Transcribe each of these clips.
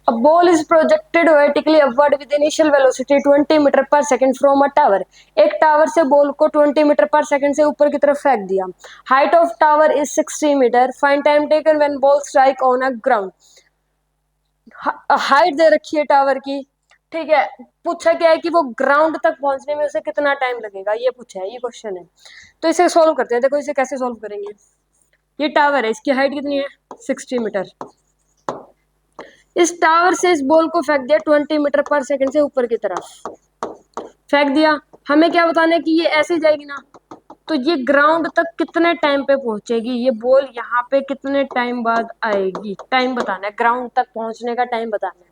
A ball is projected vertically upward with initial velocity 20 metre पर second from a tower. एक tower से ball को 20 metre पर second से ऊपर की तरफ फेंक दिया। Height of tower is 60 meter. Find time taken when ball strike on a ground. Height दे रखी है टावर की, ठीक है। पूछा क्या है कि वो ग्राउंड तक पहुंचने में उसे कितना टाइम लगेगा, ये पूछा है, ये क्वेश्चन है। तो इसे सोल्व करते हैं। देखो इसे कैसे सोल्व करेंगे। ये टावर है, इसकी हाइट कितनी है 60 मीटर। इस टावर से इस बॉल को फेंक दिया 20 मीटर पर सेकंड से ऊपर की तरफ फेंक दिया। हमें क्या बताना है कि ये ऐसे जाएगी ना, तो ये ग्राउंड तक कितने टाइम पे पहुंचेगी, ये बॉल यहाँ पे कितने टाइम बाद आएगी, टाइम बताना है, ग्राउंड तक पहुंचने का टाइम बताना है।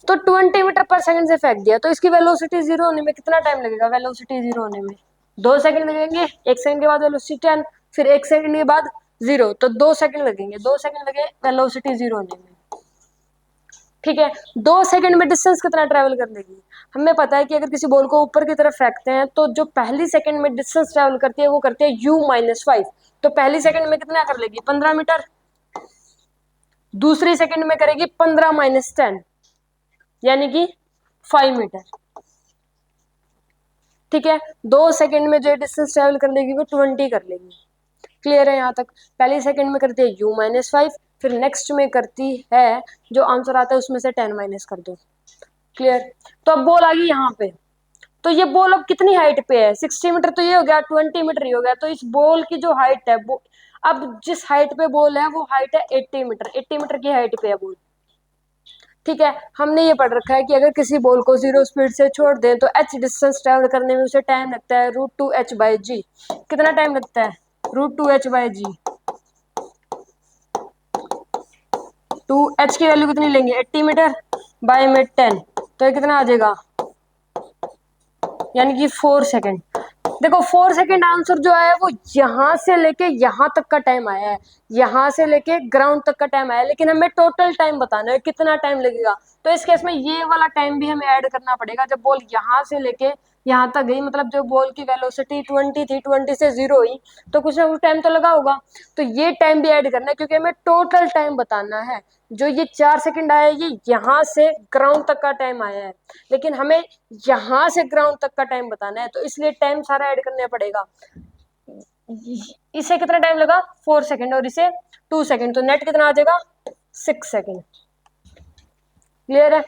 तो 20 मीटर पर सेकंड से फेंक दिया, तो इसकी वेलोसिटी जीरो होने में कितना टाइम लगेगा, वेलोसिटी जीरो होने में 2 सेकंड लगेंगे। 1 सेकंड के बाद वेलोसिटी 10, फिर 1 सेकंड के बाद 0, तो 2 सेकंड लगेंगे। 2 सेकंड लगे वेलोसिटी जीरो होने में, ठीक है। 2 सेकंड में डिस्टेंस कितना ट्रेवल कर लेगी, हमें पता है कि अगर किसी बॉल को ऊपर की तरफ फेंकते हैं तो जो पहली सेकंड में डिस्टेंस ट्रेवल करती है वो करती है u-5। तो पहली सेकंड में कितना कर लेगी 15 मीटर। दूसरी सेकंड में करेगी 15 - 10 यानी कि 5 मीटर, ठीक है। 2 सेकंड में जो डिस्टेंस ट्रेवल कर लेगी वो 20 कर लेगी। क्लियर है यहाँ तक। पहली सेकंड में करती है u-5, फिर नेक्स्ट में करती है, जो आंसर आता है उसमें से 10 माइनस कर दो। क्लियर। तो अब बॉल आ गई यहाँ पे, तो ये बॉल अब कितनी हाइट पे है 60 मीटर, तो ये हो गया 20 मीटर ही हो गया। तो इस बॉल की जो हाइट है, अब जिस हाइट पे बॉल है वो हाइट है 80 मीटर। 80 मीटर की हाइट पे है बॉल, ठीक है। हमने ये पढ़ रखा है कि अगर किसी बॉल को 0 स्पीड से छोड़ दें तो h डिस्टेंस ट्रेवल करने में उसे टाइम लगता है √2h/g। कितना टाइम लगता है √2h/g। 2h की वैल्यू कितनी लेंगे 80 मीटर बाय में 10, तो ये कितना आ जाएगा, यानी कि 4 सेकंड। देखो 4 सेकंड आंसर जो है वो यहां से लेके यहां तक का टाइम आया है, यहां से लेके ग्राउंड तक का टाइम आया है, लेकिन हमें टोटल टाइम बताना है कितना टाइम लगेगा। तो इस केस में ये वाला टाइम भी हमें ऐड करना पड़ेगा। जब बॉल यहां से लेके यहां तक गई, मतलब जो बॉल की वेलोसिटी 20 थी, 20 से 0 हुई, तो कुछ ना कुछ टाइम तो लगा होगा। तो ये टाइम भी ऐड करना है, क्योंकि हमें टोटल टाइम बताना है। जो ये 4 सेकंड आया है ये यहाँ से ग्राउंड तक का टाइम आया है, लेकिन हमें यहाँ से ग्राउंड तक का टाइम बताना है, तो इसलिए टाइम सारा ऐड करना पड़ेगा। इसे कितना टाइम लगा 4 सेकंड और इसे 2 सेकंड, तो नेट कितना आ जाएगा 6 सेकंड। क्लियर है।